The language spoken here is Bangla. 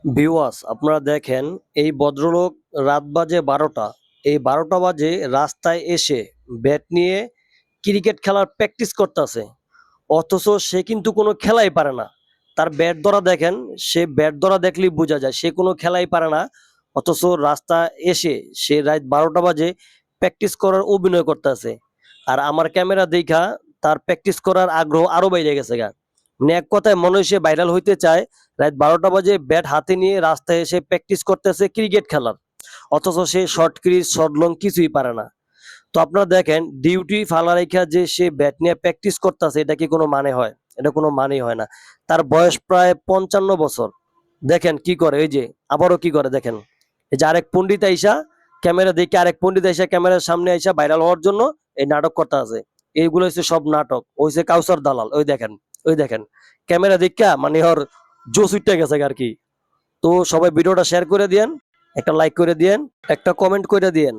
ভিউয়ার্স আপনারা দেখেন এই ভদ্রলোক রাত বাজে 12টা। এই 12টা বাজে রাস্তায় এসে ব্যাট নিয়ে ক্রিকেট খেলার প্র্যাকটিস করতেছে। অথচ সে কিন্তু কোনো খেলাই পারে না। তার ব্যাট ধরা দেখেন, সে ব্যাট ধরা দেখলেই বোঝা যায় সে কোনো খেলাই পারে না। অথচ রাস্তা এসে সে রাত 12টা বাজে প্র্যাকটিস করার অভিনয় করতেছে। আর আমার ক্যামেরা দেখা তার প্র্যাকটিস করার আগ্রহ আরো বেড়ে গেছে গা। মানে এক কথায় মনে হয় সে ভাইরাল হইতে চায়। রাত 12টা বাজে ব্যাট হাতে নিয়ে রাস্তায় এসে প্র্যাকটিস করতেছে ক্রিকেট খেলার। অথচ সে শর্ট ক্রিজ শর্ট লং কিছুই পারে না। তো আপনারা দেখেন ডিউটি ফালা রেখা যে সে ব্যাট নিয়ে প্র্যাকটিস করতেছে, এটা কি কোনো মানে হয়? এটা কোনো মানেই হয় না। তার বয়স প্রায় 55 বছর। দেখেন কি করে, এই যে আবারও কি করে দেখেন। এই যে আরেক পণ্ডিত আইসা ক্যামেরা দেখে, আরেক পণ্ডিত আইসা ক্যামেরার সামনে আইসা ভাইরাল হওয়ার জন্য এই নাটক করতে আছে। এইগুলো হচ্ছে সব নাটক। হইছে কাউসার দালাল। ওই দেখেন, ওই দেখেন ক্যামেরা দেখা মানে ওর জোশ উঠে গেছে আর কি। তো সবাই ভিডিওটা শেয়ার করে দিয়েন, একটা লাইক করে দিয়েন, একটা কমেন্ট করে দিয়েন।